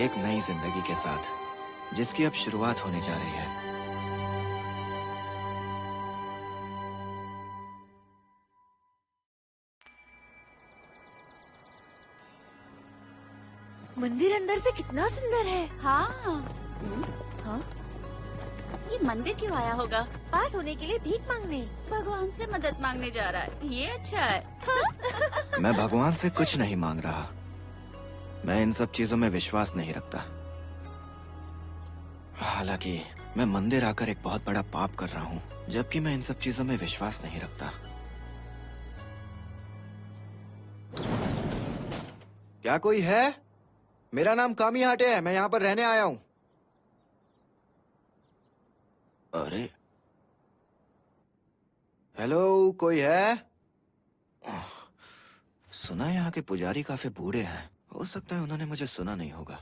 एक नई जिंदगी के साथ, जिसकी अब शुरुआत होने जा रही है। मंदिर अंदर से कितना सुंदर है। हाँ। हाँ? ये मंदिर क्यों आया होगा? पास होने के लिए भीख मांगने। भगवान से मदद मांगने जा रहा है। ये अच्छा है। मैं भगवान से कुछ नहीं मांग रहा। मैं इन सब चीजों में विश्वास नहीं रखता। हालांकि मैं मंदिर आकर एक बहुत बड़ा पाप कर रहा हूँ, जबकि मैं इन सब चीजों में विश्वास नहीं रखता। क्या कोई है? मेरा नाम कामी हाटे है। मैं यहाँ पर रहने आया हूँ। अरे, हेलो, कोई है? सुना है यहाँ के पुजारी काफी बूढ़े हैं। हो सकता है उन्होंने मुझे सुना नहीं होगा।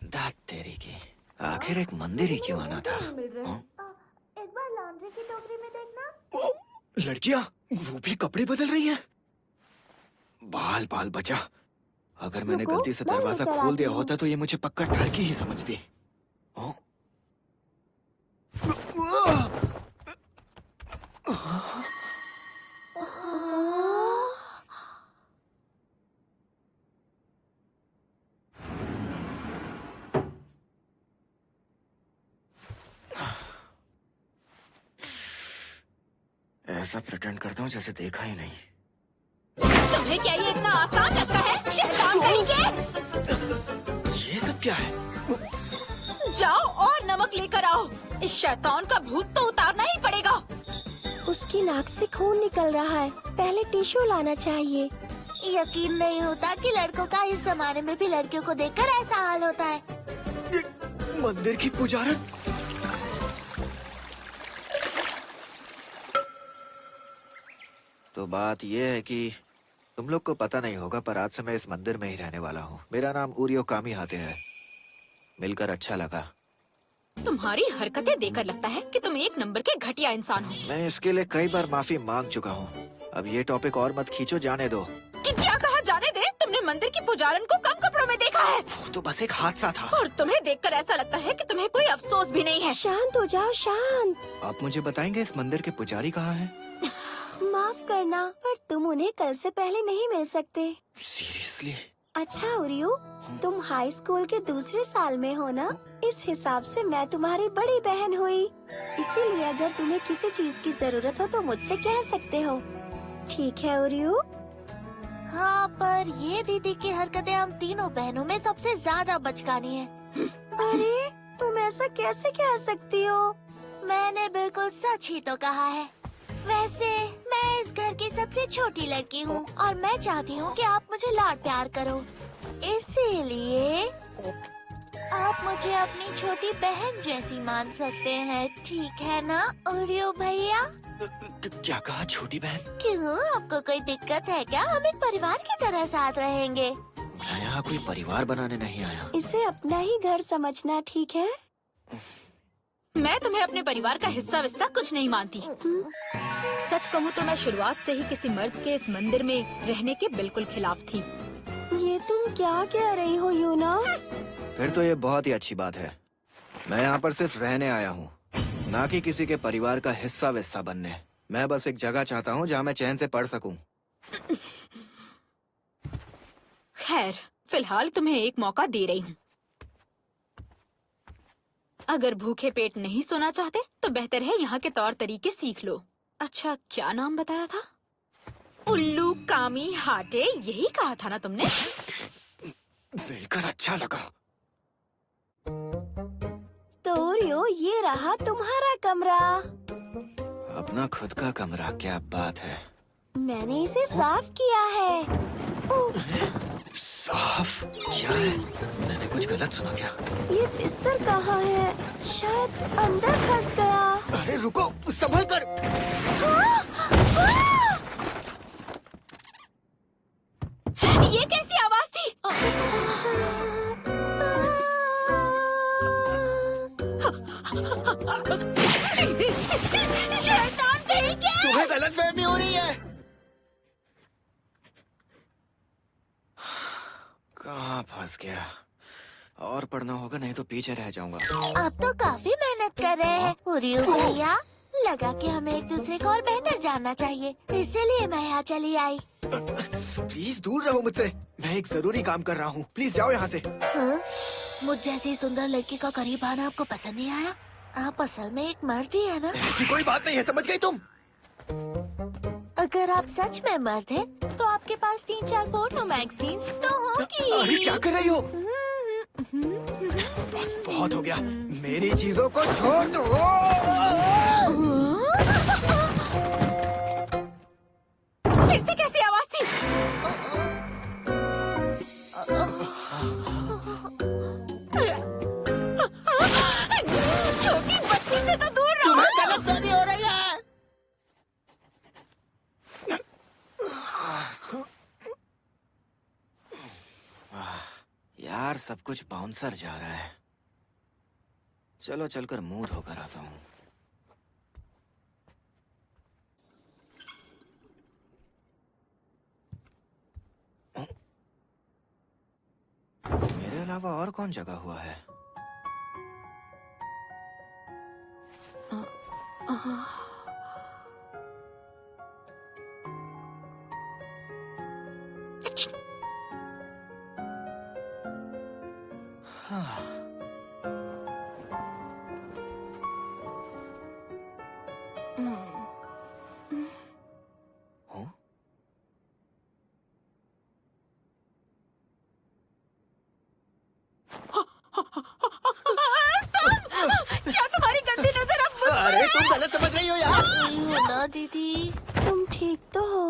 दात तेरी की, आखिर एक मंदिर ही क्यों आना था? एक बार लॉन्ड्री की टोकरी में देखना। लड़कियां, वो भी कपड़े बदल रही हैं। बाल बाल बचा। अगर मैंने गलती से दरवाजा खोल दिया होता तो ये मुझे पक्का टर्की ही समझती। ऐसा प्रिटेंड करता हूँ जैसे देखा ही नहीं। तुम्हें क्या ये इतना आसान लगता है? शैतान कहेंगे। ये सब क्या है? जाओ और नमक लेकर आओ। इस शैतान का भूत तो उतारना ही पड़ेगा। उसकी नाक से खून निकल रहा है। पहले टिश्यू लाना चाहिए। यकीन नहीं होता कि लड़कों का इस जमाने में भी लड़कियों को देखकर ऐसा हाल होता है। मंदिर की पुजारन। तो बात ये है कि तुम लोग को पता नहीं होगा, पर आज से मैं इस मंदिर में ही रहने वाला हूँ। मेरा नाम उरियो कामी हाते है। मिलकर अच्छा लगा। तुम्हारी हरकतें देखकर लगता है कि तुम एक नंबर के घटिया इंसान हो। मैं इसके लिए कई बार माफी मांग चुका हूँ। अब ये टॉपिक और मत खींचो, जाने दो। कि क्या कहा जाने दे? तुमने मंदिर की पुजारन को कम कपड़ों में देखा है? वो तो बस एक हादसा था। और तुम्हें देखकर ऐसा लगता है कि तुम्हें कोई अफसोस भी नहीं है। शांत हो जाओ, शांत। आप मुझे बताएंगे इस मंदिर के पुजारी कहाँ हैं? माफ करना, पर तुम उन्हें कल से पहले नहीं मिल सकते। सीरियसली? अच्छा उरियो, तुम हाई स्कूल के दूसरे साल में हो ना? इस हिसाब से मैं तुम्हारी बड़ी बहन हुई। इसीलिए अगर तुम्हें किसी चीज की जरूरत हो तो मुझसे कह सकते हो। ठीक है उरियो? हाँ, पर ये दीदी की हरकतें हम तीनों बहनों में सबसे ज्यादा बचकानी है। अरे, तुम ऐसा कैसे कह सकती हो? मैंने बिल्कुल सच ही तो कहा है। वैसे मैं इस घर की सबसे छोटी लड़की हूँ और मैं चाहती हूँ कि आप मुझे लाड प्यार करो। इसीलिए आप मुझे अपनी छोटी बहन जैसी मान सकते हैं, ठीक है ना ओरियो भैया? क्या कहा, छोटी बहन? क्यों, आपको कोई दिक्कत है क्या? हम एक परिवार की तरह साथ रहेंगे। मैं यहाँ कोई परिवार बनाने नहीं आया। इसे अपना ही घर समझना, ठीक है? मैं तुम्हें अपने परिवार का हिस्सा विस्सा कुछ नहीं मानती। सच कहूँ तो मैं शुरुआत से ही किसी मर्द के इस मंदिर में रहने के बिल्कुल खिलाफ थी। ये तुम क्या कह रही हो यूना? फिर तो ये बहुत ही अच्छी बात है। मैं यहाँ पर सिर्फ रहने आया हूँ, ना कि किसी के परिवार का हिस्सा विस्सा बनने। मैं बस एक जगह चाहता हूँ जहाँ मैं चैन से पढ़ सकूँ। खैर, फिलहाल तुम्हें एक मौका दे रही हूँ। अगर भूखे पेट नहीं सोना चाहते तो बेहतर है यहाँ के तौर तरीके सीख लो। अच्छा, क्या नाम बताया था? उल्लू कामी हाटे, यही कहा था ना तुमने? मिलकर अच्छा लगा। तो ओरियो, ये रहा तुम्हारा कमरा। अपना खुद का कमरा? क्या बात है। मैंने इसे साफ किया है। साफ क्या है? मैंने कुछ गलत सुना क्या? ये बिस्तर कहाँ है? शायद अंदर फंस गया। अरे रुको, संभल कर। ये कैसी आवाज थी? शैतान कहीं के! तुम्हें गलतफहमी हो रही है। कहाँ फंस गया? और पढ़ना होगा, नहीं तो पीछे रह जाऊंगा। आप तो काफी मेहनत कर रहे हैं उरियो भैया। लगा कि हमें एक दूसरे को और बेहतर जानना चाहिए, इसीलिए मैं यहाँ चली आई। प्लीज दूर रहो मुझसे, मैं एक जरूरी काम कर रहा हूँ। प्लीज जाओ यहाँ से। हाँ? मुझ जैसी सुंदर लड़की का करीब आना आपको पसंद नहीं आया? आप असल में एक मर्द ही है ना? ऐसी कोई बात नहीं है, समझ गई तुम? अगर आप सच में मर्द हैं, तो आपके पास 3-4 फोटो मैगजीन्स तो होगी। अरे क्या कर रही हो? बस बहुत हो गया, मेरी चीजों को छोड़ दो। फिर से कैसी आवाज थी? छोटी बच्ची से तो दूर रहो। गलतफहमी हो रही है। यार सब कुछ बाउंसर जा रहा है। चलो चलकर मुंह धोकर आता हूँ। मेरे अलावा और कौन जगा हुआ है? हाँ। हूँ? क्या तुम्हारी गंदी नजर अब मुझ पर अरे है? तुम गलत समझ रही हो यार। ना दीदी, तुम ठीक तो हो?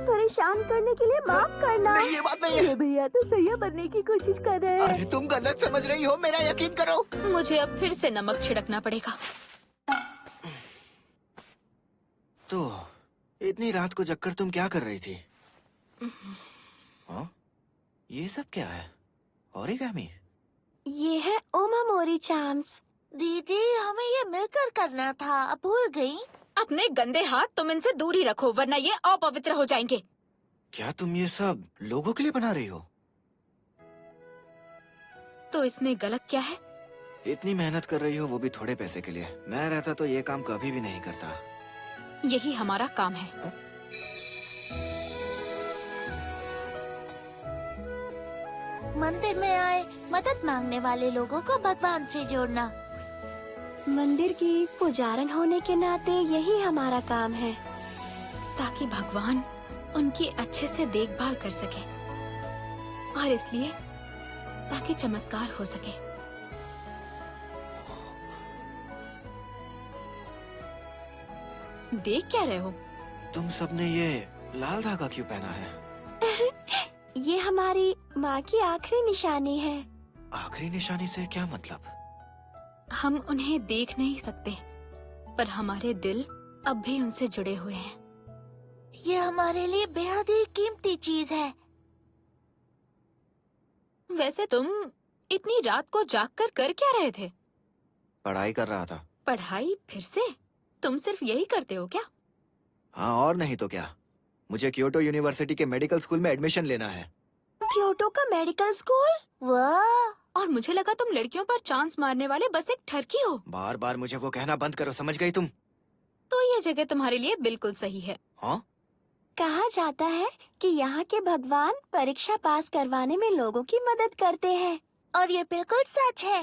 परेशान करने के लिए माफ करना। नहीं ये बात नहीं है। ये भैया तो सैया बनने की कोशिश कर रहे हैं। अरे तुम गलत समझ रही हो, मेरा यकीन करो। मुझे अब फिर से नमक छिड़कना पड़ेगा। तो इतनी रात को जगकर तुम क्या कर रही थी? हाँ? ये सब क्या है? ओरिगामी? ये है ओमामोरी चाम्स। दीदी हमें ये मिलकर करना था, अब भूल गई? अपने गंदे हाथ तुम इनसे दूर ही रखो, वरना ये अपवित्र हो जाएंगे। क्या तुम ये सब लोगों के लिए बना रही हो? तो इसमें गलत क्या है? इतनी मेहनत कर रही हो, वो भी थोड़े पैसे के लिए। मैं रहता तो ये काम कभी भी नहीं करता। यही हमारा काम है। मंदिर में आए मदद मांगने वाले लोगों को भगवान से जोड़ना। मंदिर की पुजारन होने के नाते यही हमारा काम है। ताकि भगवान उनकी अच्छे से देखभाल कर सके, और इसलिए ताकि चमत्कार हो सके। देख क्या रहे हो? तुम सबने ये लाल धागा क्यों पहना है? ये हमारी माँ की आखिरी निशानी है। आखिरी निशानी से क्या मतलब? हम उन्हें देख नहीं सकते, पर हमारे दिल अब भी उनसे जुड़े हुए हैं। ये हमारे लिए बेहद ही कीमती चीज है। वैसे तुम इतनी रात को जागकर कर क्या रहे थे? पढ़ाई कर रहा था। पढ़ाई फिर से? तुम सिर्फ यही करते हो क्या? हाँ और नहीं तो क्या। मुझे क्योटो यूनिवर्सिटी के मेडिकल स्कूल में एडमिशन लेना है। क्योटो का मेडिकल स्कूल? वाह! और मुझे लगा तुम लड़कियों पर चांस मारने वाले बस एक ठरकी हो। बार बार मुझे वो कहना बंद करो, समझ गई तुम? तो ये जगह तुम्हारे लिए बिल्कुल सही है। हाँ? कहा जाता है कि यहाँ के भगवान परीक्षा पास करवाने में लोगों की मदद करते हैं, और ये बिल्कुल सच है।